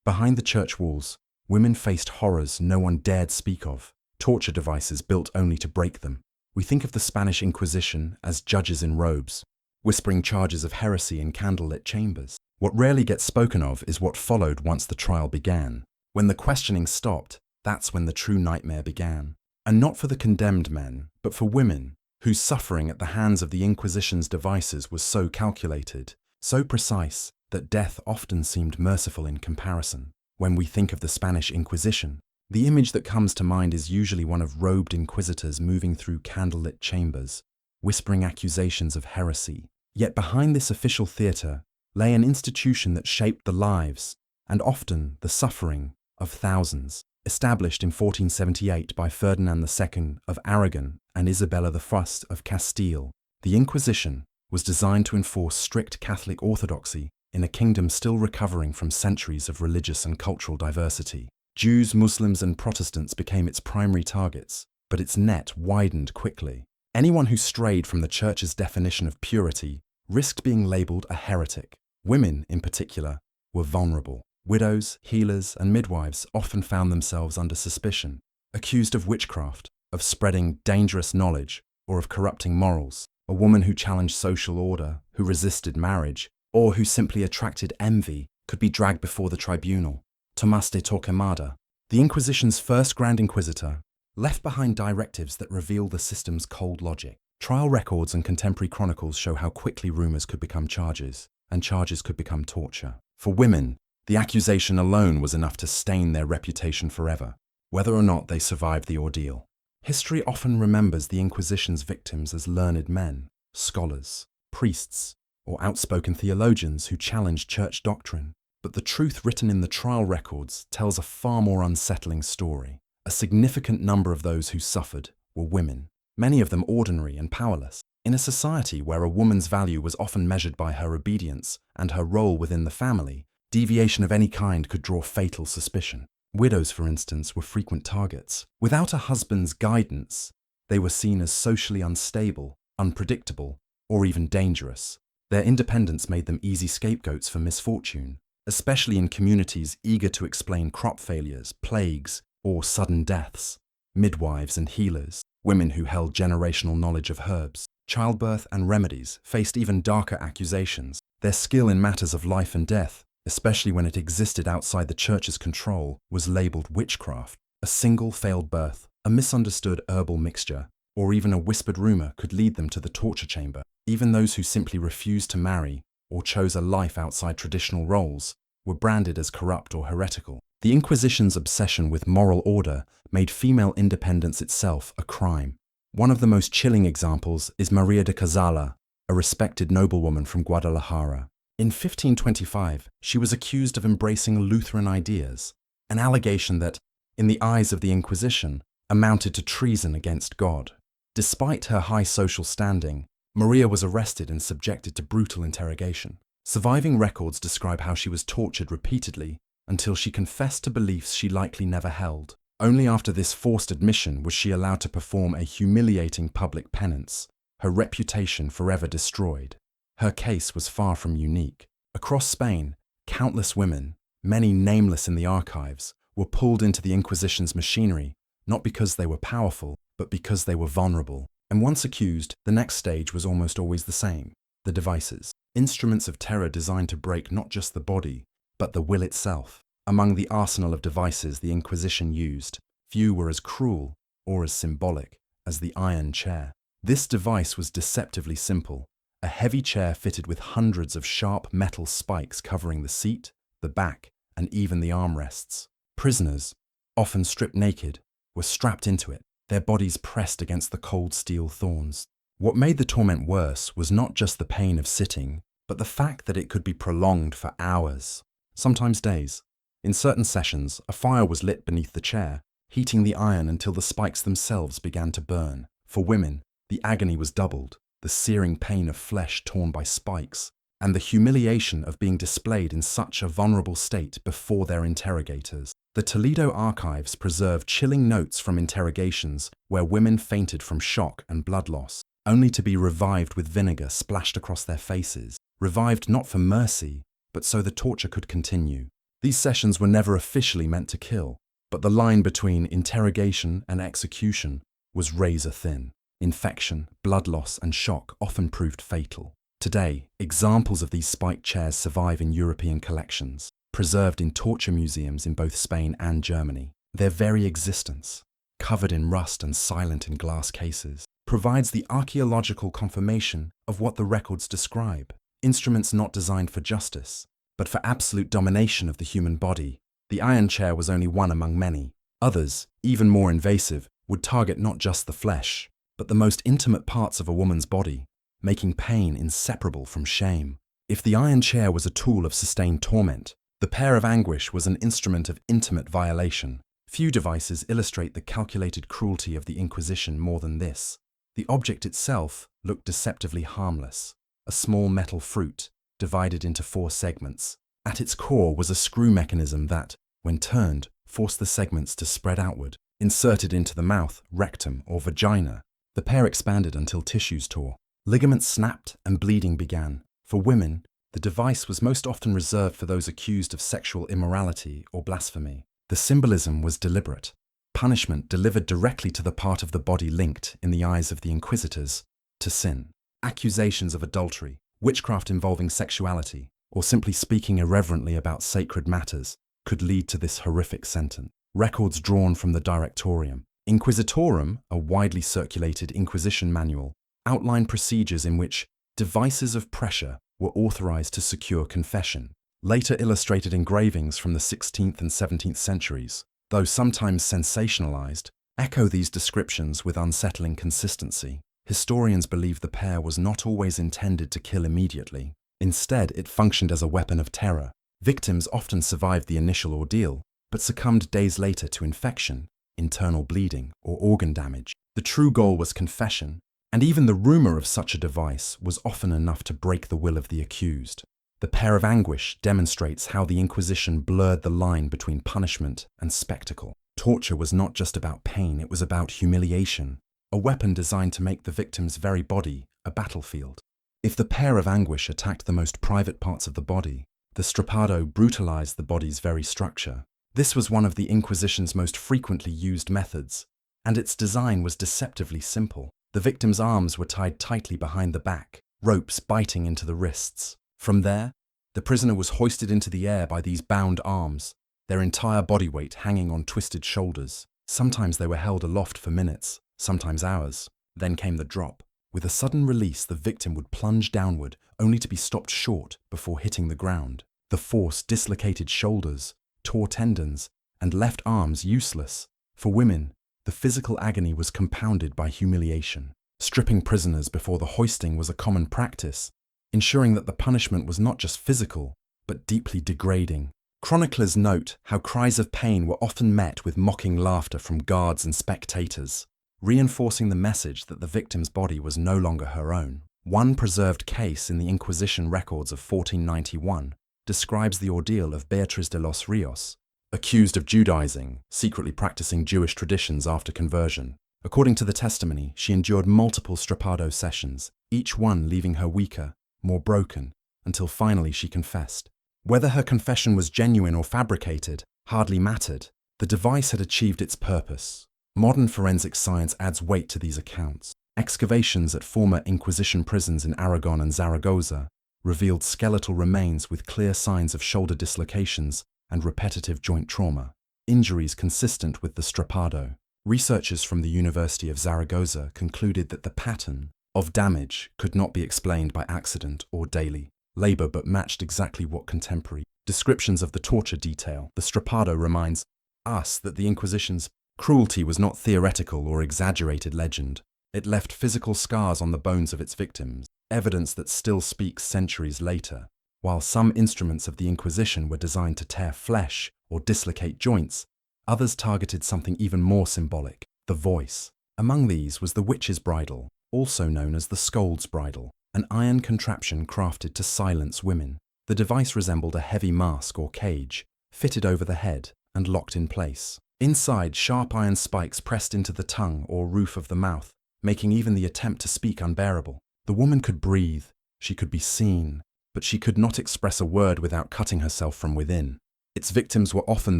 Behind the church walls, women faced horrors no one dared speak of, torture devices built only to break them. We think of the Spanish Inquisition as judges in robes, whispering charges of heresy in candlelit chambers. What rarely gets spoken of is what followed once the trial began. When the questioning stopped, that's when the true nightmare began. And not for the condemned men, but for women, whose suffering at the hands of the Inquisition's devices was so calculated, so precise, that death often seemed merciful in comparison. When we think of the Spanish Inquisition, the image that comes to mind is usually one of robed inquisitors moving through candlelit chambers, whispering accusations of heresy. Yet behind this official theatre lay an institution that shaped the lives, and often the suffering, of thousands. Established in 1478 by Ferdinand II of Aragon and Isabella I of Castile, the Inquisition was designed to enforce strict Catholic orthodoxy in a kingdom still recovering from centuries of religious and cultural diversity. Jews, Muslims, and Protestants became its primary targets, but its net widened quickly. Anyone who strayed from the Church's definition of purity risked being labelled a heretic. Women, in particular, were vulnerable. Widows, healers, and midwives often found themselves under suspicion, accused of witchcraft, of spreading dangerous knowledge, or of corrupting morals. A woman who challenged social order, who resisted marriage, or who simply attracted envy could be dragged before the tribunal. Tomás de Torquemada, the Inquisition's first Grand Inquisitor, left behind directives that reveal the system's cold logic. Trial records and contemporary chronicles show how quickly rumors could become charges, and charges could become torture. For women, the accusation alone was enough to stain their reputation forever, whether or not they survived the ordeal. History often remembers the Inquisition's victims as learned men, scholars, priests, or outspoken theologians who challenged church doctrine. But the truth written in the trial records tells a far more unsettling story. A significant number of those who suffered were women, many of them ordinary and powerless. In a society where a woman's value was often measured by her obedience and her role within the family, deviation of any kind could draw fatal suspicion. Widows, for instance, were frequent targets. Without a husband's guidance, they were seen as socially unstable, unpredictable, or even dangerous. Their independence made them easy scapegoats for misfortune, especially in communities eager to explain crop failures, plagues, or sudden deaths. Midwives and healers, women who held generational knowledge of herbs, childbirth, and remedies, faced even darker accusations. Their skill in matters of life and death, especially when it existed outside the Church's control, was labelled witchcraft. A single failed birth, a misunderstood herbal mixture, or even a whispered rumour could lead them to the torture chamber. Even those who simply refused to marry or chose a life outside traditional roles were branded as corrupt or heretical. The Inquisition's obsession with moral order made female independence itself a crime. One of the most chilling examples is Maria de Cazalla, a respected noblewoman from Guadalajara. In 1525, she was accused of embracing Lutheran ideas, an allegation that, in the eyes of the Inquisition, amounted to treason against God. Despite her high social standing, Maria was arrested and subjected to brutal interrogation. Surviving records describe how she was tortured repeatedly until she confessed to beliefs she likely never held. Only after this forced admission was she allowed to perform a humiliating public penance, her reputation forever destroyed. Her case was far from unique. Across Spain, countless women, many nameless in the archives, were pulled into the Inquisition's machinery, not because they were powerful, but because they were vulnerable. And once accused, the next stage was almost always the same: the devices. Instruments of terror designed to break not just the body, but the will itself. Among the arsenal of devices the Inquisition used, few were as cruel or as symbolic as the iron chair. This device was deceptively simple: a heavy chair fitted with hundreds of sharp metal spikes covering the seat, the back, and even the armrests. Prisoners, often stripped naked, were strapped into it, their bodies pressed against the cold steel thorns. What made the torment worse was not just the pain of sitting, but the fact that it could be prolonged for hours, sometimes days. In certain sessions, a fire was lit beneath the chair, heating the iron until the spikes themselves began to burn. For women, the agony was doubled: the searing pain of flesh torn by spikes, and the humiliation of being displayed in such a vulnerable state before their interrogators. The Toledo archives preserve chilling notes from interrogations where women fainted from shock and blood loss, only to be revived with vinegar splashed across their faces, revived not for mercy, but so the torture could continue. These sessions were never officially meant to kill, but the line between interrogation and execution was razor thin. Infection, blood loss, and shock often proved fatal. Today, examples of these spiked chairs survive in European collections, preserved in torture museums in both Spain and Germany. Their very existence, covered in rust and silent in glass cases, provides the archaeological confirmation of what the records describe. Instruments not designed for justice, but for absolute domination of the human body. The iron chair was only one among many. Others, even more invasive, would target not just the flesh, but the most intimate parts of a woman's body, making pain inseparable from shame. If the iron chair was a tool of sustained torment, the Pear of Anguish was an instrument of intimate violation. Few devices illustrate the calculated cruelty of the Inquisition more than this. The object itself looked deceptively harmless, a small metal fruit, divided into 4 segments. At its core was a screw mechanism that, when turned, forced the segments to spread outward. Inserted into the mouth, rectum, or vagina, the pear expanded until tissues tore. Ligaments snapped and bleeding began. For women, the device was most often reserved for those accused of sexual immorality or blasphemy. The symbolism was deliberate. Punishment delivered directly to the part of the body linked, in the eyes of the inquisitors, to sin. Accusations of adultery, witchcraft involving sexuality, or simply speaking irreverently about sacred matters could lead to this horrific sentence. Records drawn from the Directorium. Inquisitorum, a widely circulated Inquisition manual, outlined procedures in which devices of pressure were authorized to secure confession. Later illustrated engravings from the 16th and 17th centuries, though sometimes sensationalized, echo these descriptions with unsettling consistency. Historians believe the pear was not always intended to kill immediately. Instead, it functioned as a weapon of terror. Victims often survived the initial ordeal, but succumbed days later to infection, internal bleeding, or organ damage. The true goal was confession, and even the rumor of such a device was often enough to break the will of the accused. The Pear of Anguish demonstrates how the Inquisition blurred the line between punishment and spectacle. Torture was not just about pain, it was about humiliation, a weapon designed to make the victim's very body a battlefield. If the Pear of Anguish attacked the most private parts of the body, the Strappado brutalized the body's very structure. This was one of the Inquisition's most frequently used methods, and its design was deceptively simple. The victim's arms were tied tightly behind the back, ropes biting into the wrists. From there, the prisoner was hoisted into the air by these bound arms, their entire body weight hanging on twisted shoulders. Sometimes they were held aloft for minutes, sometimes hours. Then came the drop. With a sudden release, the victim would plunge downward, only to be stopped short before hitting the ground. The force dislocated shoulders, tore tendons, and left arms useless. For women, the physical agony was compounded by humiliation. Stripping prisoners before the hoisting was a common practice, ensuring that the punishment was not just physical, but deeply degrading. Chroniclers note how cries of pain were often met with mocking laughter from guards and spectators, reinforcing the message that the victim's body was no longer her own. One preserved case in the Inquisition records of 1491 describes the ordeal of Beatriz de los Rios, accused of Judaizing, secretly practicing Jewish traditions after conversion. According to the testimony, she endured multiple Strappado sessions, each one leaving her weaker, more broken, until finally she confessed. Whether her confession was genuine or fabricated hardly mattered. The device had achieved its purpose. Modern forensic science adds weight to these accounts. Excavations at former Inquisition prisons in Aragon and Zaragoza revealed skeletal remains with clear signs of shoulder dislocations and repetitive joint trauma, injuries consistent with the Strappado. Researchers from the University of Zaragoza concluded that the pattern of damage could not be explained by accident or daily labor but matched exactly what contemporary descriptions of the torture detail. The Strappado reminds us that the Inquisition's cruelty was not theoretical or exaggerated legend. It left physical scars on the bones of its victims, evidence that still speaks centuries later. While some instruments of the Inquisition were designed to tear flesh or dislocate joints, others targeted something even more symbolic, the voice. Among these was the witch's bridle, also known as the scold's bridle, an iron contraption crafted to silence women. The device resembled a heavy mask or cage, fitted over the head and locked in place. Inside, sharp iron spikes pressed into the tongue or roof of the mouth, making even the attempt to speak unbearable. The woman could breathe, she could be seen, but she could not express a word without cutting herself from within. Its victims were often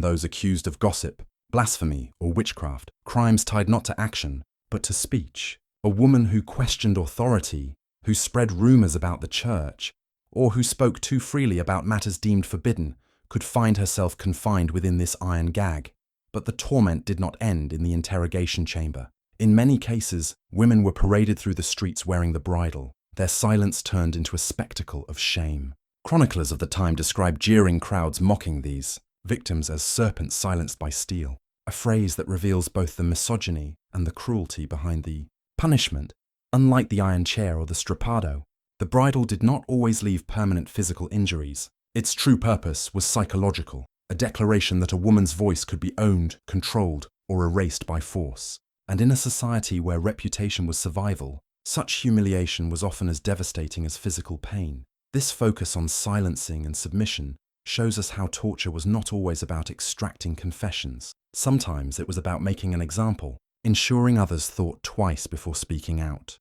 those accused of gossip, blasphemy, or witchcraft, crimes tied not to action, but to speech. A woman who questioned authority, who spread rumors about the church, or who spoke too freely about matters deemed forbidden, could find herself confined within this iron gag. But the torment did not end in the interrogation chamber. In many cases, women were paraded through the streets wearing the bridle, their silence turned into a spectacle of shame. Chroniclers of the time describe jeering crowds mocking these victims as serpents silenced by steel, a phrase that reveals both the misogyny and the cruelty behind the punishment. Unlike the iron chair or the strappado, the bridle did not always leave permanent physical injuries. Its true purpose was psychological, a declaration that a woman's voice could be owned, controlled, or erased by force. And in a society where reputation was survival, such humiliation was often as devastating as physical pain. This focus on silencing and submission shows us how torture was not always about extracting confessions. Sometimes it was about making an example, ensuring others thought twice before speaking out.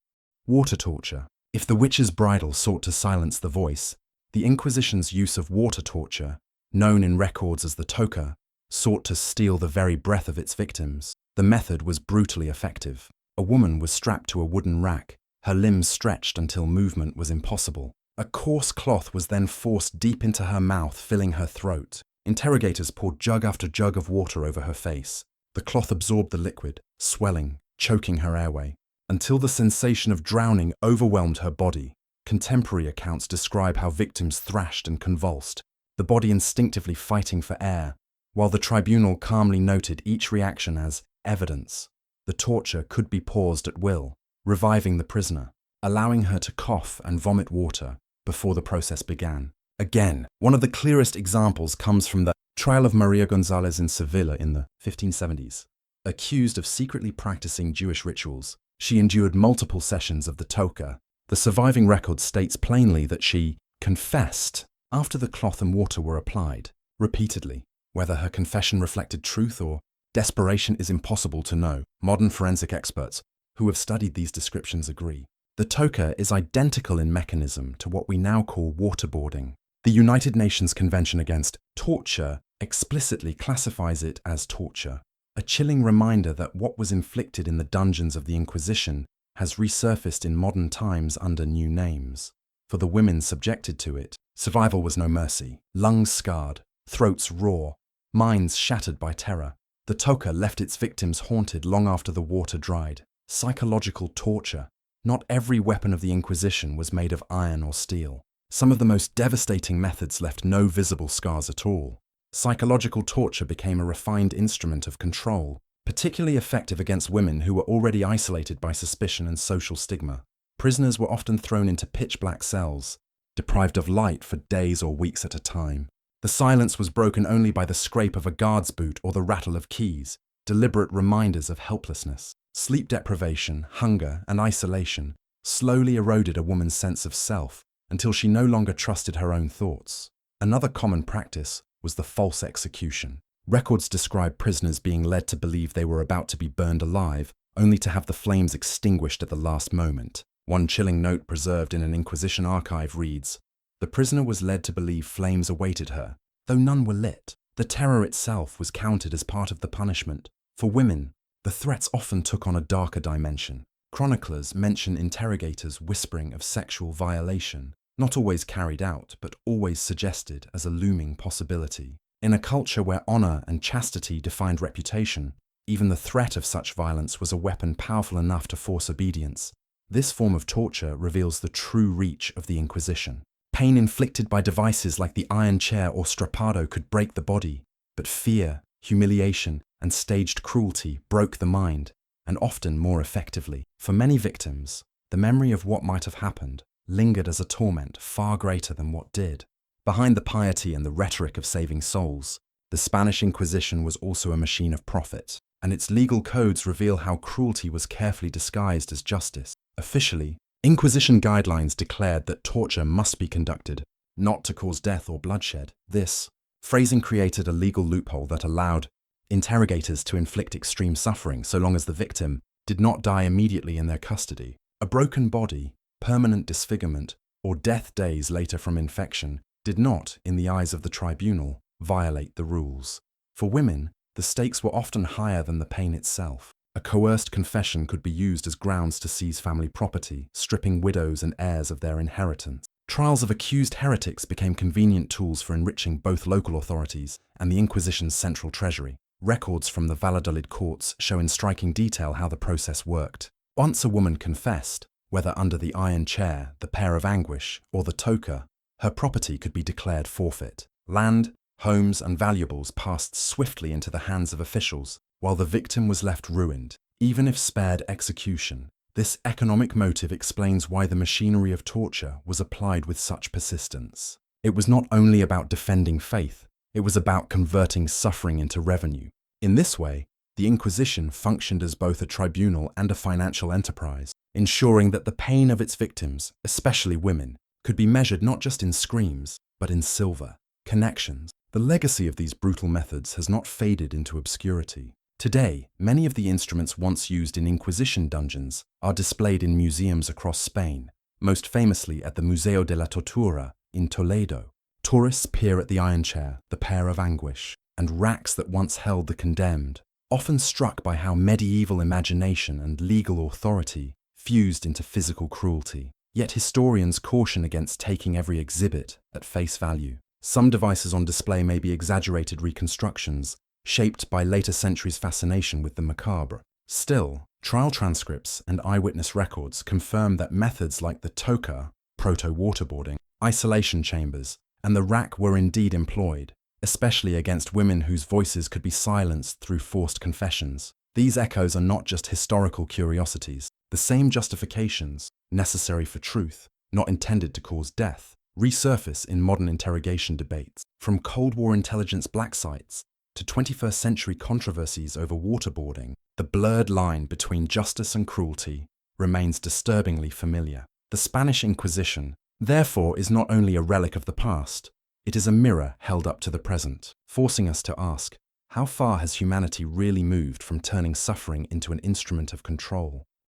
Water torture. If the witch's bridle sought to silence the voice, the Inquisition's use of water torture, known in records as the toca, sought to steal the very breath of its victims. The method was brutally effective. A woman was strapped to a wooden rack, her limbs stretched until movement was impossible. A coarse cloth was then forced deep into her mouth, filling her throat. Interrogators poured jug after jug of water over her face. The cloth absorbed the liquid, swelling, choking her airway, until the sensation of drowning overwhelmed her body. Contemporary accounts describe how victims thrashed and convulsed, the body instinctively fighting for air, while the tribunal calmly noted each reaction as evidence. The torture could be paused at will, reviving the prisoner, allowing her to cough and vomit water before the process began. Again, one of the clearest examples comes from the trial of Maria Gonzalez in Seville in the 1570s. Accused of secretly practicing Jewish rituals, she endured multiple sessions of the toca. The surviving record states plainly that she confessed after the cloth and water were applied, repeatedly. Whether her confession reflected truth or desperation is impossible to know. Modern forensic experts who have studied these descriptions agree. The toca is identical in mechanism to what we now call waterboarding. The United Nations Convention Against Torture explicitly classifies it as torture, a chilling reminder that what was inflicted in the dungeons of the Inquisition has resurfaced in modern times under new names. For the women subjected to it, survival was no mercy. Lungs scarred, throats raw, minds shattered by terror. The toca left its victims haunted long after the water dried. Psychological torture. Not every weapon of the Inquisition was made of iron or steel. Some of the most devastating methods left no visible scars at all. Psychological torture became a refined instrument of control, particularly effective against women who were already isolated by suspicion and social stigma. Prisoners were often thrown into pitch-black cells, deprived of light for days or weeks at a time. The silence was broken only by the scrape of a guard's boot or the rattle of keys, deliberate reminders of helplessness. Sleep deprivation, hunger, and isolation slowly eroded a woman's sense of self until she no longer trusted her own thoughts. Another common practice was the false execution. Records describe prisoners being led to believe they were about to be burned alive, only to have the flames extinguished at the last moment. One chilling note preserved in an Inquisition archive reads, "The prisoner was led to believe flames awaited her, though none were lit." The terror itself was counted as part of the punishment. For women, the threats often took on a darker dimension. Chroniclers mention interrogators whispering of sexual violation, not always carried out, but always suggested as a looming possibility. In a culture where honor and chastity defined reputation, even the threat of such violence was a weapon powerful enough to force obedience. This form of torture reveals the true reach of the Inquisition. Pain inflicted by devices like the iron chair or strappado could break the body, but fear, humiliation, and staged cruelty broke the mind, and often more effectively. For many victims, the memory of what might have happened lingered as a torment far greater than what did. Behind the piety and the rhetoric of saving souls, the Spanish Inquisition was also a machine of profit, and its legal codes reveal how cruelty was carefully disguised as justice. Officially, Inquisition guidelines declared that torture must be conducted, not to cause death or bloodshed. This phrasing created a legal loophole that allowed interrogators to inflict extreme suffering so long as the victim did not die immediately in their custody. A broken body, permanent disfigurement, or death days later from infection did not, in the eyes of the tribunal, violate the rules. For women, the stakes were often higher than the pain itself. A coerced confession could be used as grounds to seize family property, stripping widows and heirs of their inheritance. Trials of accused heretics became convenient tools for enriching both local authorities and the Inquisition's central treasury. Records from the Valladolid courts show in striking detail how the process worked. Once a woman confessed, whether under the iron chair, the Pear of Anguish, or the toca, her property could be declared forfeit. Land, homes, and valuables passed swiftly into the hands of officials, while the victim was left ruined, even if spared execution. This economic motive explains why the machinery of torture was applied with such persistence. It was not only about defending faith, it was about converting suffering into revenue. In this way, the Inquisition functioned as both a tribunal and a financial enterprise, ensuring that the pain of its victims, especially women, could be measured not just in screams, but in silver, connections. The legacy of these brutal methods has not faded into obscurity. Today, many of the instruments once used in Inquisition dungeons are displayed in museums across Spain, most famously at the Museo de la Tortura in Toledo. Tourists peer at the iron chair, the Pear of Anguish, and racks that once held the condemned, often struck by how medieval imagination and legal authority fused into physical cruelty. Yet historians caution against taking every exhibit at face value. Some devices on display may be exaggerated reconstructions, shaped by later centuries' fascination with the macabre. Still, trial transcripts and eyewitness records confirm that methods like the toca, proto-waterboarding, isolation chambers, and the rack were indeed employed, especially against women whose voices could be silenced through forced confessions. These echoes are not just historical curiosities. The same justifications, necessary for truth, not intended to cause death, resurface in modern interrogation debates. From Cold War intelligence black sites to 21st century controversies over waterboarding, the blurred line between justice and cruelty remains disturbingly familiar. The Spanish Inquisition, therefore, is not only a relic of the past, it is a mirror held up to the present, forcing us to ask, how far has humanity really moved from turning suffering into an instrument of control?